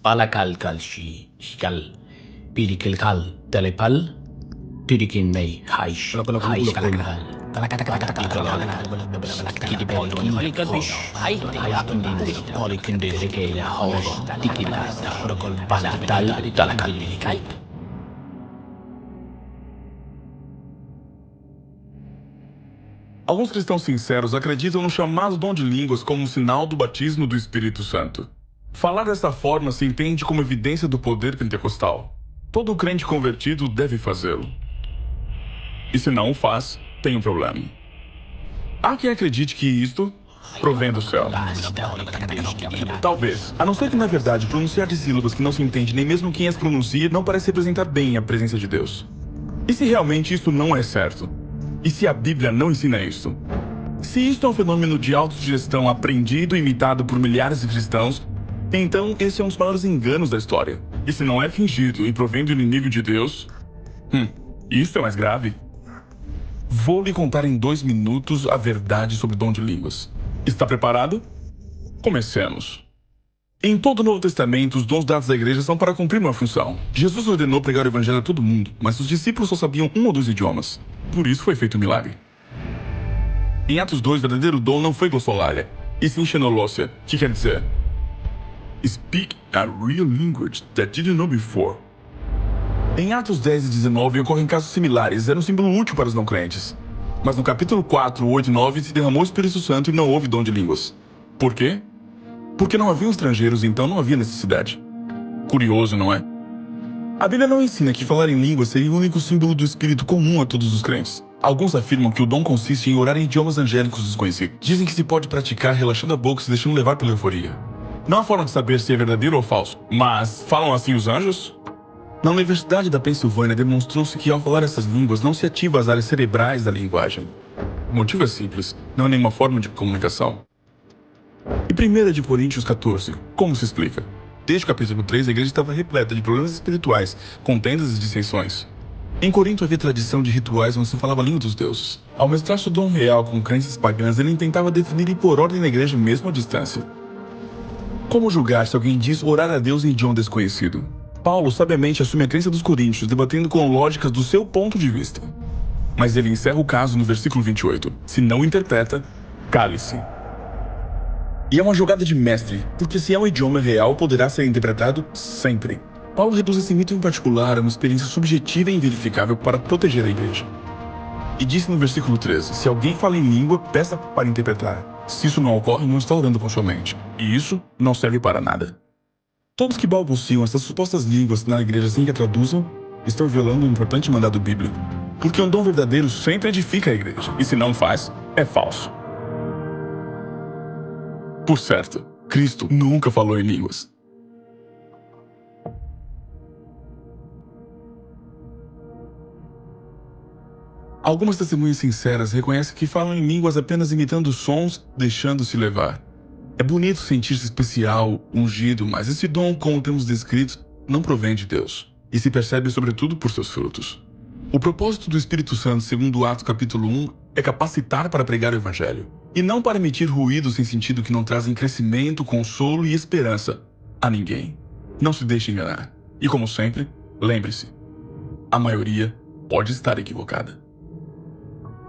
Palakal kalshi shkal pirikil kal telepal tirikin nei haish haish kalakal Alguns cristãos sinceros acreditam no chamado dom de línguas como um sinal do batismo do Espírito Santo. Falar dessa forma se entende como evidência do poder pentecostal. Todo crente convertido deve fazê-lo. E se não o faz, tem um problema. Há quem acredite que isto provém do céu. Talvez. A não ser que, na verdade, pronunciar de sílabas que não se entende nem mesmo quem as pronuncia não parece representar bem a presença de Deus. E se realmente isso não é certo? E se a Bíblia não ensina isso? Se isto é um fenômeno de autossugestão aprendido e imitado por milhares de cristãos, então esse é um dos maiores enganos da história. E se não é fingido e provém do inimigo de Deus, isso é mais grave. Vou lhe contar em 2 minutos a verdade sobre o dom de línguas. Está preparado? Comecemos. Em todo o Novo Testamento, os dons dados à igreja são para cumprir uma função. Jesus ordenou pregar o evangelho a todo mundo, mas os discípulos só sabiam 1 ou 2 idiomas. Por isso foi feito um milagre. Em Atos 2, o verdadeiro dom não foi glossolalia, e sim xenolosia, que quer dizer Speak a real language that didn't know before. Em Atos 10 e 19 ocorrem casos similares, era um símbolo útil para os não crentes. Mas no capítulo 4, 8 e 9 se derramou o Espírito Santo e não houve dom de línguas. Por quê? Porque não haviam estrangeiros, então não havia necessidade. Curioso, não é? A Bíblia não ensina que falar em línguas seria o único símbolo do Espírito comum a todos os crentes. Alguns afirmam que o dom consiste em orar em idiomas angélicos desconhecidos. Dizem que se pode praticar relaxando a boca e se deixando levar pela euforia. Não há forma de saber se é verdadeiro ou falso, mas falam assim os anjos? Na Universidade da Pensilvânia demonstrou-se que ao falar essas línguas não se ativa as áreas cerebrais da linguagem. O motivo é simples, não é nenhuma forma de comunicação. E 1 de Coríntios 14, como se explica? Desde o capítulo 3, a igreja estava repleta de problemas espirituais, contendas e dissensões. Em Corinto havia tradição de rituais onde se falava a língua dos deuses. Ao mesclar seu dom real com crenças pagãs, ele tentava definir e pôr ordem na igreja mesmo à distância. Como julgar se alguém diz orar a Deus em idioma desconhecido? Paulo sabiamente assume a crença dos coríntios, debatendo com lógicas do seu ponto de vista. Mas ele encerra o caso no versículo 28. Se não interpreta, cale-se. E é uma jogada de mestre, porque se é um idioma real, poderá ser interpretado sempre. Paulo reduz esse mito em particular a uma experiência subjetiva e inverificável para proteger a igreja. E disse no versículo 13, se alguém fala em língua, peça para interpretar. Se isso não ocorre, não está orando com sua mente. E isso não serve para nada. Todos que balbuciam essas supostas línguas na igreja sem que a traduzam, estão violando um importante mandado bíblico. Porque um dom verdadeiro sempre edifica a igreja, e se não faz, é falso. Por certo, Cristo nunca falou em línguas. Algumas testemunhas sinceras reconhecem que falam em línguas apenas imitando sons, deixando-se levar. É bonito sentir-se especial, ungido, mas esse dom, como temos descrito, não provém de Deus, e se percebe sobretudo por seus frutos. O propósito do Espírito Santo, segundo Atos capítulo 1, é capacitar para pregar o Evangelho, e não para emitir ruídos sem sentido que não trazem crescimento, consolo e esperança a ninguém. Não se deixe enganar. E como sempre, lembre-se, a maioria pode estar equivocada.